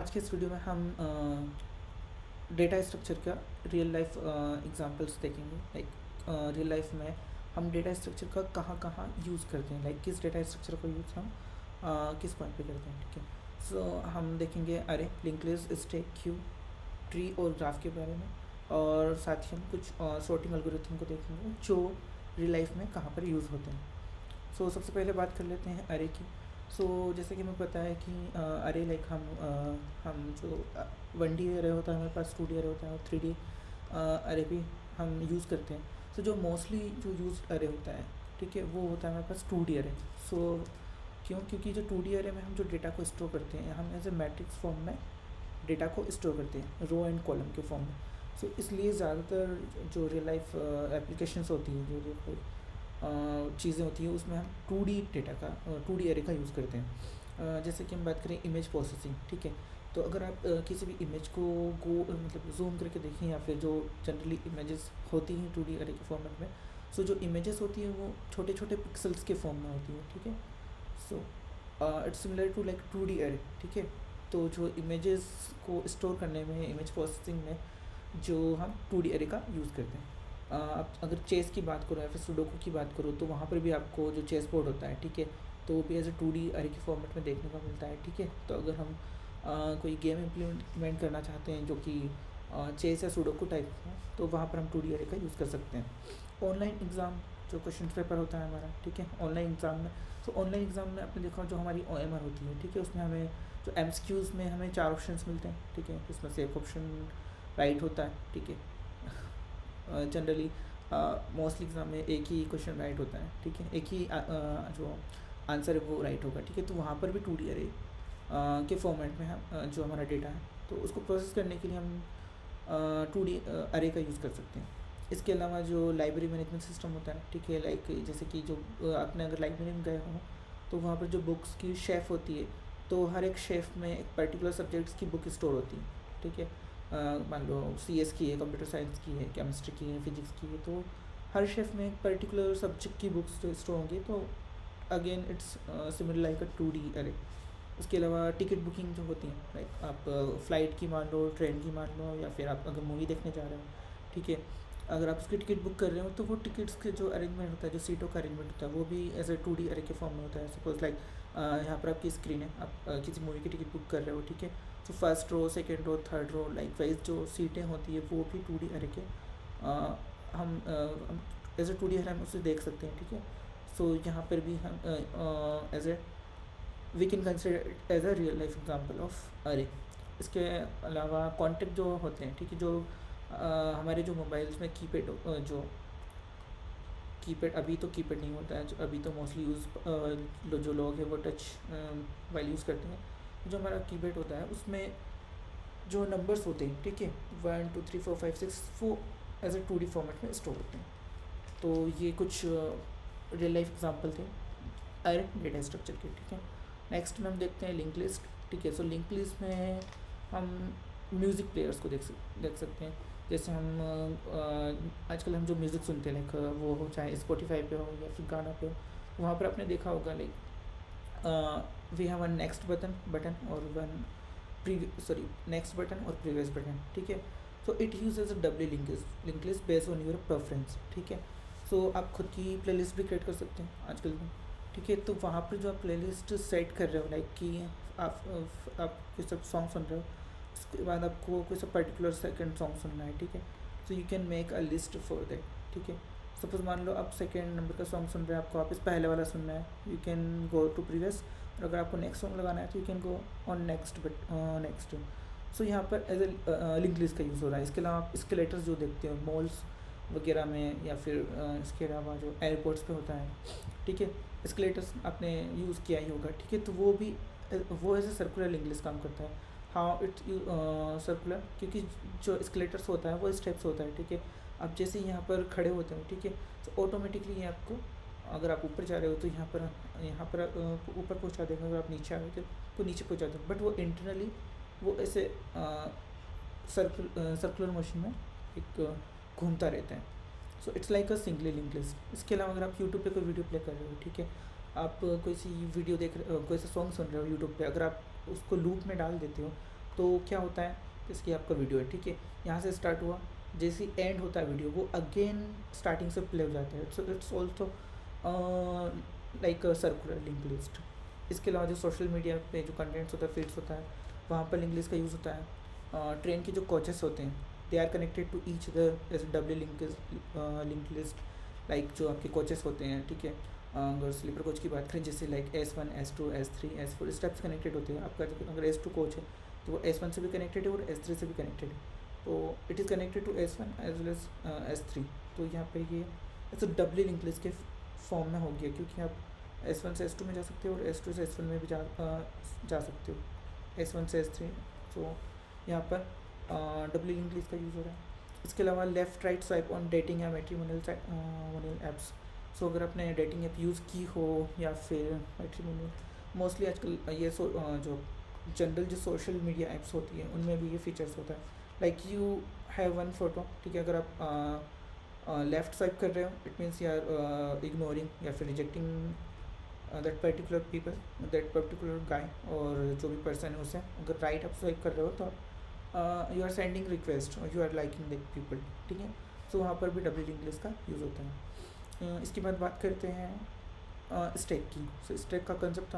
आज के इस वीडियो में हम डेटा स्ट्रक्चर का रियल लाइफ एग्जांपल्स देखेंगे। लाइक रियल लाइफ में हम डेटा स्ट्रक्चर का कहाँ कहाँ यूज़ करते हैं, लाइक किस डेटा स्ट्रक्चर का यूज़ हम किस पॉइंट पे करते हैं। ठीक है, सो हम देखेंगे अरे, linked list, stack, Q, tree और ग्राफ के बारे में, और साथ ही हम कुछ सॉर्टिंग एल्गोरिथम को देखेंगे जो रियल लाइफ में कहाँ पर यूज़ होते हैं। सो सबसे पहले बात कर लेते हैं अरे की। सो जैसे कि हमें पता है कि अरे लाइक हम जो 1D अरे होता है हमारे पास, 2D अरे होता है और 3D अरे भी हम यूज़ करते हैं। सो जो मोस्टली जो यूज अरे होता है, ठीक है, वो होता है हमारे पास 2D अरे। सो क्योंकि जो 2D अरे में हम जो डेटा को स्टोर करते हैं, हम एज ए मैट्रिक्स फॉर्म में डेटा को स्टोर करते हैं, रो एंड कॉलम के फॉर्म में। सो इसलिए ज़्यादातर जो रियल लाइफ एप्लीकेशंस होती हैं, जो जो चीज़ें होती हैं, उसमें हम 2D डेटा का 2D एरे का यूज़ करते हैं। जैसे कि हम बात करें इमेज प्रोसेसिंग, ठीक है, तो अगर आप किसी भी इमेज को मतलब जूम करके देखें, या फिर जो जनरली इमेजेस होती हैं 2D एरे के फॉर्मेट में, सो जो इमेजेस होती हैं वो छोटे छोटे पिक्सल्स के फॉर्म में होती है। ठीक है, so it's similar to like 2D array. ठीक है, तो जो इमेजेस को स्टोर करने में, इमेज प्रोसेसिंग में जो हम 2D एरे का यूज़ करते हैं। आप अगर चेस की बात करो या फिर सुडोकू की बात करो, तो वहाँ पर भी आपको जो चेस बोर्ड होता है, ठीक है, तो वो भी एज ए 2D अरे के फॉर्मेट में देखने को मिलता है। ठीक है, तो अगर हम कोई गेम इम्प्लीमेंट करना चाहते हैं जो कि चेस या सुडोकू टाइप हो, तो वहाँ पर हम 2D अरे का यूज़ कर सकते हैं। ऑनलाइन एग्ज़ाम जो क्वेश्चन पेपर होता है हमारा, ठीक है, ऑनलाइन एग्ज़ाम में, तो ऑनलाइन एग्ज़ाम में आपने देखा जो हमारी OMR होती है, ठीक है, उसमें हमें जो MCQs में हमें 4 ऑप्शंस मिलते हैं। ठीक है, इसमें से एक ऑप्शन राइट होता है। ठीक है, जनरली मोस्टली एग्ज़ाम में एक ही क्वेश्चन राइट होता है। ठीक है, एक ही जो आंसर है वो राइट होगा। ठीक है, तो वहाँ पर भी 2D अरे के फॉर्मेट में हम जो हमारा डेटा है, तो उसको प्रोसेस करने के लिए हम 2D अरे का यूज़ कर सकते हैं। इसके अलावा जो लाइब्रेरी मैनेजमेंट सिस्टम होता है, ठीक है, लाइक जैसे कि जो आपने अगर लाइब्रेरी में गए हो, तो वहाँ पर जो बुक्स की शेफ़ होती है, तो हर एक शेफ़ में एक पर्टिकुलर सब्जेक्ट्स की बुक स्टोर होती है। ठीक है, मान लो CS की है, कंप्यूटर साइंस की है, केमिस्ट्री की है, फिजिक्स की है, तो हर शेफ में एक पर्टिकुलर सब्जेक्ट की बुक्स जो स्टोर होंगी। तो again it's similar like a 2D अरे। उसके अलावा टिकट बुकिंग जो होती है, लाइक आप फ़्लाइट की मान लो, ट्रेन की मान लो, या फिर आप अगर मूवी देखने जा रहे हो, ठीक है, अगर आप उसकी टिकट बुक कर रहे हो, तो वो टिकट्स के जो अरेंजमेंट होता है, जो सीटों का अरेंजमेंट होता है, वो भी एज ए 2D अरे के फॉर्म में होता है। सपोज लाइक यहाँ पर आपकी स्क्रीन है, आप किसी मूवी की टिकट बुक कर रहे हो, ठीक है, तो first row, second row, third row, likewise जो सीटें होती है, वो भी 2D अरे के हम एज ए 2D अरे हम उसे देख सकते हैं। ठीक है, सो यहाँ पर भी हम as a we can consider as a real life example of array. इसके अलावा कॉन्टेक्ट जो होते हैं, ठीक है, जो हमारे जो मोबाइल्स में कीपैड जो कीपैड, अभी तो कीपैड नहीं होता है, जो अभी तो मोस्टली यूज़ जो लोग हैं वो टच मोबाइल यूज़ करते हैं। जो हमारा कीपैड होता है उसमें जो नंबर्स होते हैं, ठीक है, 1 2 3 4 5 6, वो एज ए 2D फॉर्मेट में स्टोर होते हैं। तो ये कुछ रियल लाइफ एग्जांपल थे अरे डेटा स्ट्रक्चर के। ठीक है, नेक्स्ट में हम देखते हैं लिंक लिस्ट। ठीक है, सो लिंक लिस्ट में हम म्यूज़िक प्लेयर्स को देख सकते हैं। जैसे हम आजकल हम जो म्यूज़िक सुनते हैं, लाइक वो हो चाहे स्पॉटिफाई पे हो या फिर गाना पे हो, वहाँ पर आपने देखा होगा like we have one next button और वन नेक्स्ट बटन और प्रीवियस बटन। ठीक है, so it use as a doubly link list based on your preference. ठीक है, सो आप खुद की प्लेलिस्ट भी क्रिएट कर सकते हैं आजकल में। ठीक है, तो वहाँ पर जो आप प्लेलिस्ट सेट कर रहे हो, लाइक कि आप कोई सब सॉन्ग सुन रहे हो, उसके बाद आपको कोई सा पर्टिकुलर सेकंड सॉन्ग सुनना है। ठीक है, so you can make a list for that. ठीक है, सपोज मान लो आप सेकंड नंबर का सॉन्ग सुन रहे हैं, आपको वापस पहले वाला सुनना है, you can go to previous, और अगर आपको नेक्स्ट सॉन्ग लगाना है तो you can go on next next. So यहाँ पर एज ए लिंक लिस्ट का यूज़ हो रहा है। इसके अलावा आप स्केलेटर्स जो देखते हो मॉल्स वगैरह में, या फिर इसके अलावा जो एयरपोर्ट्स पे होता है, ठीक है, स्केलेटर्स आपने यूज़ किया ही होगा। ठीक है, तो वो as a circular link list काम करता है। हाउ इट सर्कुलर, क्योंकि जो स्केलेटर्स होता है वो स्टेप्स होता है। ठीक है, आप जैसे ही यहाँ पर खड़े होते हैं, ठीक है, तो ऑटोमेटिकली ये आपको, अगर आप ऊपर जा रहे हो तो यहाँ पर ऊपर पहुँचा देगा, अगर आप नीचे आ रहे हो तो नीचे पहुँचा देगा। बट वो इंटरनली वो ऐसे सर्कुलर मोशन में एक घूमता रहता है। So it's like a single link list. इसके अलावा अगर आप यूट्यूब पे कोई वीडियो प्ले कर रहे हो, ठीक है, आप कोई सी वीडियो देख रहे हो, कोई सा सॉन्ग सुन रहे हो यूट्यूब पे, अगर आप उसको लूप में डाल देते हो, तो क्या होता है, जैसे कि आपका वीडियो है, ठीक है, यहाँ से स्टार्ट हुआ, जैसे ही एंड होता है वीडियो वो अगेन स्टार्टिंग से प्ले हो जाता है। So it's also like circular link list. इसके अलावा जो सोशल मीडिया पे जो कंटेंट्स होता है, फीड्स होता है, वहाँ पर लिंक लिस्ट का यूज़ होता है। ट्रेन के जो कोचेस होते हैं they are connected to each other as doubly link list. Like जो आपके कोचेस होते हैं, ठीक है, अगर स्लीपर कोच की बात करें जैसे like S1 S2 S3 S4 इस टाइप से कनेक्टेड होते हैं। आपका अगर S2 कोच है तो वो S1 से भी कनेक्टेड है और S3 से भी कनेक्टेड है, तो it is connected to S1 as well as S3। तो यहाँ पे ये ऐसे डब्ल्यू लिंक लिस्ट के फॉर्म में हो गया, क्योंकि आप S1 से S2 में जा सकते हो और S2 से S1 में भी जा सकते हो, S1 से S3। तो यहाँ पर डब्ल्यू लिंक लिस्ट का यूज़ हो रहा है। इसके अलावा left right swipe on dating या मैट्रिमोनियल ऐप्स। सो अगर आपने डेटिंग ऐप यूज़ की हो या फिर मैट्रिमोनियल, मोस्टली आजकल ये जो जनरल जो सोशल मीडिया ऐप्स होती हैं उनमें भी ये फीचर्स होता है। Like you have one photo, ठीक है, अगर आप लेफ़्ट स्वाइप कर रहे हो it means you are ignoring या फिर rejecting that particular people, that particular guy और जो भी पर्सन है उसे। अगर राइट आप स्वाइप कर रहे हो तो आप यू आर सेंडिंग रिक्वेस्ट और you are liking that people, ठीक है। सो वहाँ पर भी डब्ल्यू लिंक लिस्ट का यूज़ होता है। इसके बाद बात करते हैं स्टैक की। सो स्टैक का कंसेप्ट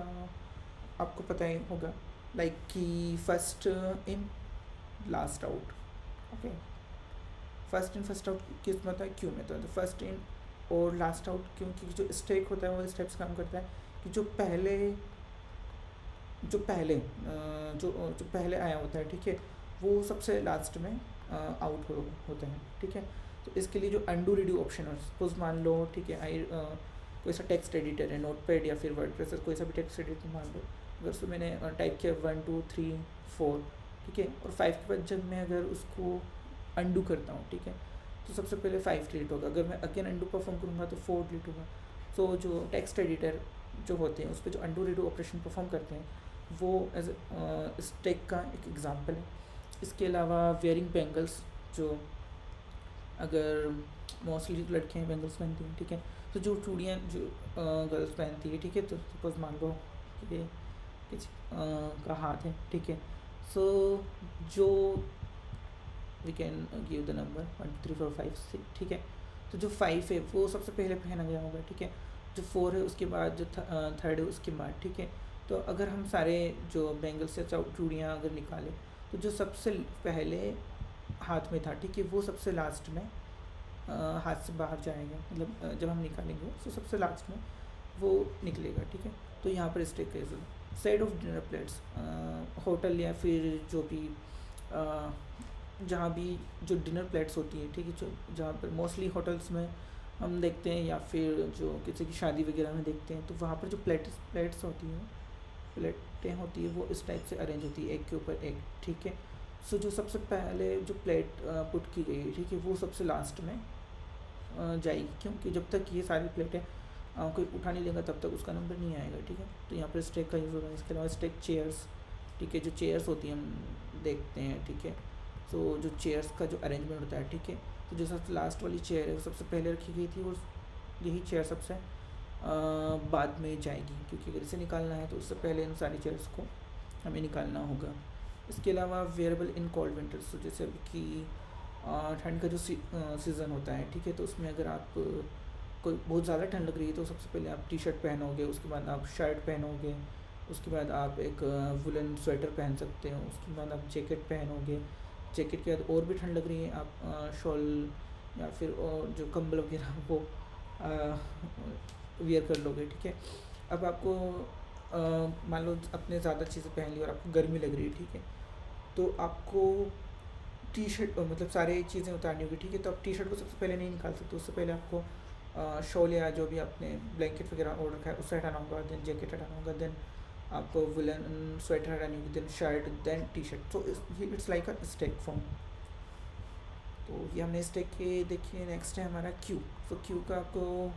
आपको पता ही होगा, लाइक कि first in last out. Okay, first in first out किस में होता है, क्यों में होता है। तो फर्स्ट इन और लास्ट आउट, क्योंकि जो स्टैक होता है वो इस टाइप से काम करता है कि जो पहले आया होता है, ठीक है, वो सबसे लास्ट में आउट होता है, ठीक है। तो इसके लिए जो अंडू रीडू ऑप्शन है, सपोज मान लो, ठीक है, कोई सा टेक्स्ट एडिटर है, नोटपैड या फिर वर्डप्रेस, कोई सा भी टेक्स्ट एडिटर मान लो। अगर उसमें मैंने टाइप किया 1 2 3 4, ठीक है, और 5 के बाद जब मैं अगर उसको अंडू करता हूँ, ठीक है, तो सबसे पहले 5 डिलीट होगा। अगर मैं अगेन अंडू परफॉर्म करूँगा तो 4 डिलीट होगा। सो जो टेक्स्ट एडिटर जो होते हैं उस पर जो अंडू रीडू ऑपरेशन परफॉर्म करते हैं वो एज स्टैक का एक एग्जांपल है। इसके अलावा वेयरिंग बैंगल्स, जो अगर मोस्टली लड़कियाँ बैंगल्स पहनती हैं, ठीक है, तो जो चूड़ियाँ जो गर्ल्स पहनती है, ठीक है, तो सपोज मान लो कि किसी का हाथ है, ठीक है, सो जो we can give the number 1 2 3 4 5 6, ठीक है, तो जो 5 है वो सबसे पहले पहना गया होगा, ठीक है, जो 4 है उसके बाद, जो थर्ड है उसके बाद, ठीक है। तो अगर हम सारे जो बैंगल्स या चूड़ियाँ अगर निकालें तो जो सबसे पहले हाथ में था, ठीक है, वो सबसे लास्ट में हाथ से बाहर जाएगा, मतलब जब हम निकालेंगे तो सबसे लास्ट में वो निकलेगा, ठीक है। तो यहाँ पर स्टेक है side of dinner plates, hotel या फिर जो भी जहाँ भी जो डिनर प्लेट्स होती है, ठीक है, जो जहाँ पर मोस्टली होटल्स में हम देखते हैं या फिर जो किसी की शादी वगैरह में देखते हैं, तो वहाँ पर जो प्लेट्स होती हैं, प्लेटें होती है, वो इस टाइप से अरेंज होती है एक के ऊपर एक, ठीक है। सो जो सबसे पहले जो प्लेट पुट की गई, ठीक है, वो सबसे लास्ट में जाएगी, क्योंकि जब तक ये सारी प्लेटें कोई उठा नहीं लेगा तब तक उसका नंबर नहीं आएगा, ठीक है। तो यहाँ पर स्टेक का यूज़ होगा। इसके अलावा स्टेक चेयर्स, ठीक है, जो चेयर्स होती हैं हम देखते हैं, ठीक है, तो जो चेयर्स का जो अरेंजमेंट होता है, ठीक है, तो जो सबसे लास्ट वाली चेयर है वो सबसे पहले रखी गई थी और यही चेयर सबसे बाद में जाएगी, क्योंकि अगर इसे निकालना है तो उससे पहले इन सारी चेयर्स को हमें निकालना होगा। इसके अलावा वेयरेबल इन कोल्ड विंटर्स, तो जैसे कि ठंड का जो सीज़न होता है, ठीक है, तो उसमें अगर आप कोई बहुत ज़्यादा ठंड लग रही है तो सबसे पहले आप टी शर्ट पहनोगे, उसके बाद आप शर्ट पहनोगे, उसके बाद आप एक वुलन स्वेटर पहन सकते हो, उसके बाद आप जैकेट पहनोगे, जैकेट के बाद और भी ठंड लग रही है आप शॉल या फिर और जो कंबल वगैरह वो वियर कर लोगे, ठीक है। अब आपको मान लो अपने ज़्यादा चीज़ें पहन ली और आपको गर्मी लग रही है, ठीक है, तो आपको टी शर्ट मतलब सारी चीज़ें उतारनी होगी, ठीक है। तो आप टी शर्ट को सबसे पहले नहीं निकाल सकते, उससे पहले आपको शॉल या जो भी आपने ब्लैंकेट वगैरह ऑर्डर रखा है उससे हटाना होगा, देन जैकेट हटाना होगा, देन आपको वुलन स्वेटर हटानी होगी, then shirt, then T shirt. तो it's like a stack form. तो ये हमने स्टैक के देखिए। नेक्स्ट है हमारा क्यू। तो क्यू का आपको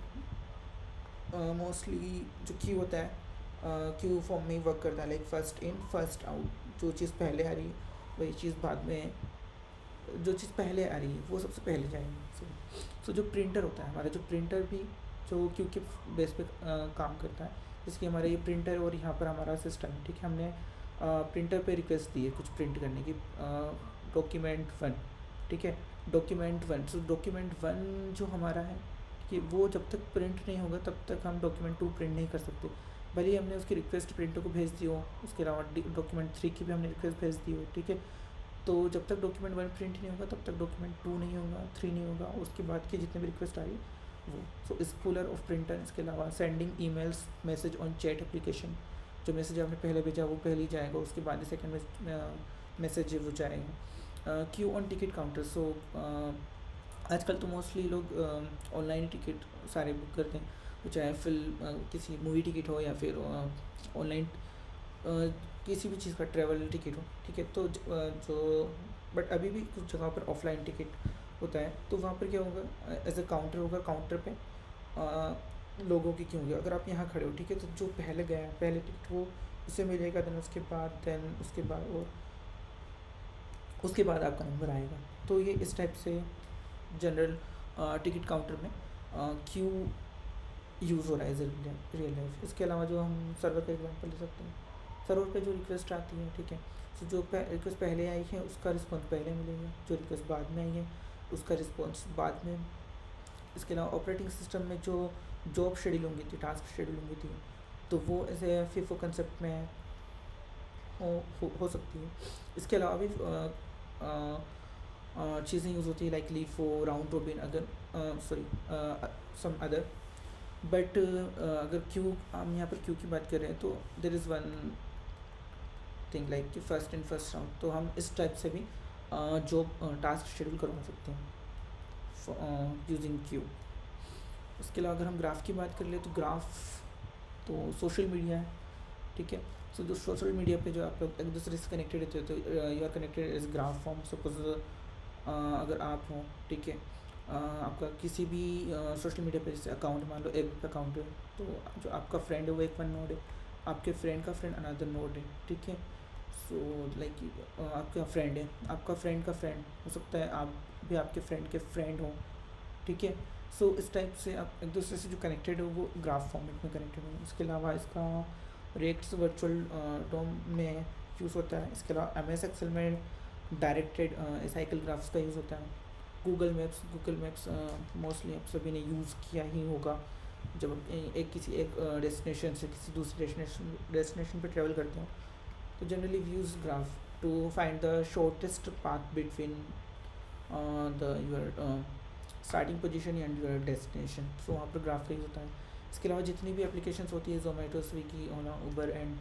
मोस्टली जो क्यू होता है क्यू फॉर्म में ही वर्क करता है, like first in first out. जो चीज़ पहले आ रही है वही चीज़ बाद में, जो चीज़ पहले आ रही है वो सबसे पहले जाएगी। सो जो प्रिंटर होता है हमारा, जो प्रिंटर भी जो क्यू के बेस पे काम करता है, जैसे कि हमारा ये प्रिंटर और यहाँ पर हमारा सिस्टम है, ठीक है। हमने प्रिंटर पे रिक्वेस्ट दी है कुछ प्रिंट करने की, डॉक्यूमेंट वन, ठीक है, डॉक्यूमेंट वन। सो डॉक्यूमेंट वन जो हमारा है कि वो जब तक प्रिंट नहीं होगा तब तक हम डॉक्यूमेंट टू प्रिंट नहीं कर सकते, भले ही हमने उसकी रिक्वेस्ट प्रिंटर को भेज दी हो। उसके अलावा डॉक्यूमेंट थ्री की भी हमने रिक्वेस्ट भेज दी हो, ठीक है। तो जब तक डॉक्यूमेंट वन प्रिंट नहीं होगा तब तक डॉक्यूमेंट टू नहीं होगा, थ्री नहीं होगा, उसके बाद की जितने भी रिक्वेस्ट आ रही वो। सो स्पूलर ऑफ प्रिंटर। इसके अलावा sending emails message on chat application, जो मैसेज आपने पहले भेजा वो पहले ही जाएगा, उसके बाद ही सेकंड मैसेज वो जाएगा। Queue on ticket counter. So आजकल तो मोस्टली लोग ऑनलाइन टिकट सारे बुक करते हैं, तो चाहे फिल्म किसी मूवी टिकट हो या फिर ऑनलाइन किसी भी चीज़ का ट्रैवल टिकट हो, ठीक है। तो जो बट अभी भी कुछ जगह पर ऑफलाइन टिकट होता है, तो वहाँ पर क्या होगा, एज अ काउंटर होगा, काउंटर पे लोगों की क्यों होगी। अगर आप यहाँ खड़े हो, ठीक है, तो जो पहले गया पहले टिकट वो उसे मिलेगा, देन उसके बाद और उसके बाद आपका नंबर आएगा। तो ये इस टाइप से जनरल टिकट काउंटर में क्यू यूज़ हो रहा है रियल लाइफ। इसके अलावा जो हम सर्वर का एग्जांपल ले सकते हैं, सर्वर पे जो रिक्वेस्ट आती है, ठीक है, तो जो रिक्वेस्ट पहले आई है उसका रिस्पॉन्स पहले मिलेगा, जो रिक्वेस्ट बाद में आई है उसका रिस्पॉन्स बाद में। इसके अलावा ऑपरेटिंग सिस्टम में जो जॉब शेड्यूलिंग होती थी, टास्क शेड्यूलिंग होती है, तो वो ऐसे फीफो कंसेप्ट में हो सकती है। इसके अलावा भी चीज़ें यूज़ होती है लाइक लीफो, राउंड रोबिन, अगर सॉरी सम अदर। बट अगर क्यू, हम यहाँ पर क्यू की बात कर रहे हैं, तो there is one thing like कि फर्स्ट इन फर्स्ट राउंड, तो हम इस टाइप से भी जॉब टास्क शेड्यूल करवा सकते हैं यूजिंग क्यू। उसके अलावा अगर हम ग्राफ की बात कर ले, तो ग्राफ तो सोशल मीडिया है, ठीक है। सो जो सोशल मीडिया पे जो आप लोग एक दूसरे से कनेक्टेड रहते हो, तो you are connected as graph form. Suppose अगर आप हो, ठीक है, आपका किसी भी सोशल मीडिया पे जैसे अकाउंट, मान लो एक अकाउंट है, तो जो आपका फ्रेंड है वो एक वन नोड है, आपके फ्रेंड का फ्रेंड अनदर नोड है, ठीक है। सो लाइक आपका फ्रेंड है, आपका फ्रेंड का फ्रेंड हो सकता है, आप भी आपके फ्रेंड के फ्रेंड हो, ठीक है। सो इस टाइप से आप एक दूसरे से जो कनेक्टेड हो वो ग्राफ फॉर्मेट में कनेक्टेड हो। इसके अलावा इसका रेक्ट्स वर्चुअल डोम में यूज़ होता है। इसके अलावा एम एस एक्सेल में डायरेक्टेड साइकिल ग्राफ्स का यूज़ होता है। गूगल मैप्स मोस्टली आप सभी ने यूज़ किया ही होगा, जब आप किसी एक डेस्टिनेशन से किसी दूसरे डेस्टिनेशन पे ट्रैवल करते हो, तो generally we use graph to find the shortest path between the your starting position and your destination. So वहाँ पर ग्राफ का यूज़ होता है। इसके अलावा जितनी भी एप्लीकेशंस होती है, जोमेटो, स्विगी, ओला, उबर एंड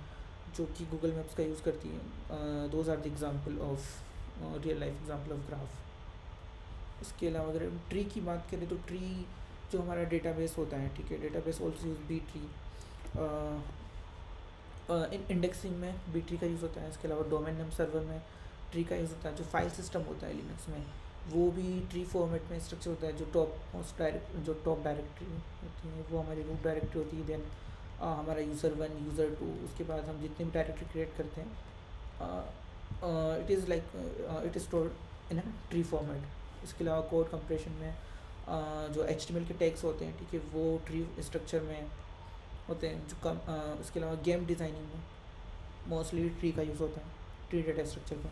जो कि गूगल मैप्स का यूज़ करती है, those are the example of real life example of graph. इसके अलावा अगर ट्री की बात करें, तो ट्री जो हमारा डेटाबेस होता है, ठीक है, database also use B tree. इन इंडेक्सिंग में बी ट्री का यूज़ होता है। इसके अलावा डोमेन नेम सर्वर में ट्री का यूज़ होता है। जो फाइल सिस्टम होता है लिनक्स में, वो भी ट्री फॉर्मेट में स्ट्रक्चर होता है। जो टॉप डायरेक्टरी होती है वो हमारी रूट डायरेक्टरी होती है। देन हमारा यूज़र वन, यूज़र टू, उसके बाद हम जितने भी डायरेक्टरी क्रिएट करते हैं, it is like it is stored in tree format. इसके अलावा कोड कंप्रेशन में जो HTML के टैग्स होते हैं, ठीक है, वो ट्री स्ट्रक्चर में होते हैं। जो इसके अलावा गेम डिज़ाइनिंग में मोस्टली ट्री का यूज़ होता है, ट्री डेटा स्ट्रक्चर का।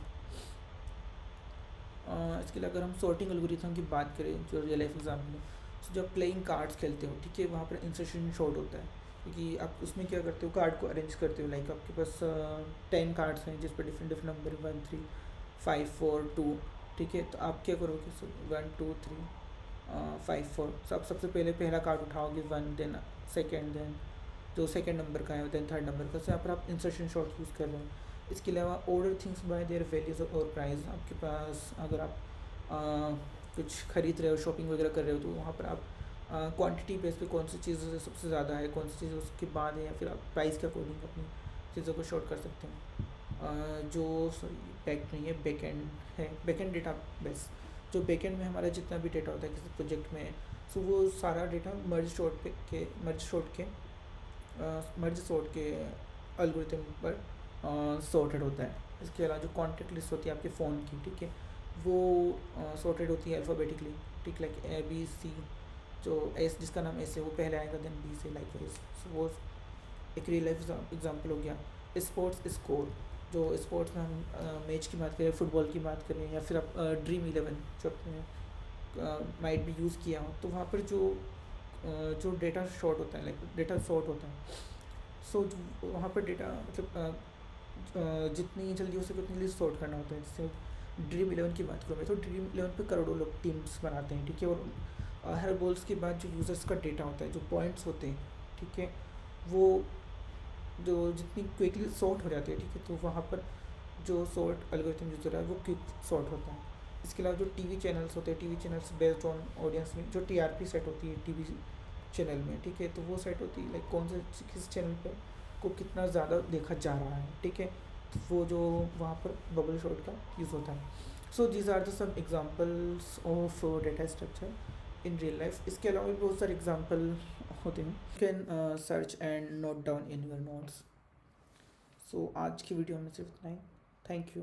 इसके अलावा अगर हम सॉर्टिंग एल्गोरिथम की बात करें, जो रियल लाइफ एग्जाम्पल है, तो जब प्लेइंग कार्ड्स खेलते हो, ठीक है, वहाँ पर इंसर्शन शॉर्ट होता है, क्योंकि आप उसमें क्या करते हो, कार्ड को अरेंज करते हो। लाइक आपके पास 10 कार्ड्स हैं जिस पर डिफरेंट नंबर 1 3 5 4 2, ठीक है, तो आप क्या करोगे, 1 2 3 5 4, तो आप सबसे पहले पहला कार्ड उठाओगे 1, देन सेकेंड, देन जो सेकेंड नंबर का है, देन थर्ड नंबर का। तो यहाँ पर आप इंसर्शन शॉर्ट यूज़ कर रहे हो। इसके अलावा order things by there values और प्राइस। आपके पास अगर आप कुछ खरीद रहे हो, शॉपिंग वगैरह कर रहे हो, तो वहाँ पर आप क्वांटिटी बेस पे कौन सी चीज़ सबसे ज़्यादा है, कौन सी चीज़ उसके बाद है, या फिर आप प्राइस के अकॉर्डिंग अपनी चीज़ों को शॉर्ट कर सकते हैं। जो सॉरी बैक नहीं है, बैक एंड है, बैक एंड डेटा बेस। जो बैक एंड में हमारा जितना भी डेटा होता है किसी प्रोजेक्ट में, सो वो सारा डेटा मर्ज सॉर्ट के एल्गोरिथम पर सॉर्टेड होता है। इसके अलावा जो कॉन्टैक्ट लिस्ट होती है आपके फ़ोन की, ठीक है, वो सॉर्टेड होती है अल्फ़ाबेटिकली, ठीक, लाइक ABC। जो एस जिसका नाम एस है वो पहले आएगा, देन B से, लाइक वाइज। सो वो एक रियल लाइफ एग्जाम्पल हो गया। स्पोर्ट्स स्कोर, जो स्पोर्ट्स में हम मैच की बात करें, फुटबॉल की बात करें, या फिर आप ड्रीम इलेवन जो अपने माइट भी यूज़ किया हो, तो वहाँ पर जो डेटा शॉर्ट होता है, लाइक डेटा शॉर्ट होता है। सो वहाँ पर डेटा मतलब जितनी जल्दी हो सके उतनी जल्दी सॉर्ट करना होता है। जैसे ड्रीम इलेवन की बात करूँ मैं, तो ड्रीम इलेवन पे करोड़ों लोग टीम्स बनाते हैं, ठीक है। और हर गोल्स के बाद जो यूज़र्स का डेटा होता है, जो पॉइंट्स होते हैं, ठीक है, वो जो जितनी क्विकली सॉर्ट हो जाती है, ठीक है, तो वहाँ पर जो सॉर्ट एल्गोरिथम यूज़ हो रहा है वो क्विक सॉर्ट होता है। इसके अलावा जो टीवी चैनल्स होते हैं, TV channels based on audience में जो टीआरपी सेट होती है टीवी चैनल में, ठीक है, तो वो सेट होती है लाइक कौन से किस चैनल पे को कितना ज़्यादा देखा जा रहा है, ठीक है, तो वो जो वहाँ पर बबल शॉट का यूज़ होता है। So these are the some examples of data structure in real life. इसके अलावा भी बहुत सारे एग्जांपल होते हैं, can search and note down in your notes. सो आज की वीडियो में सिर्फ इतना ही। Thank you.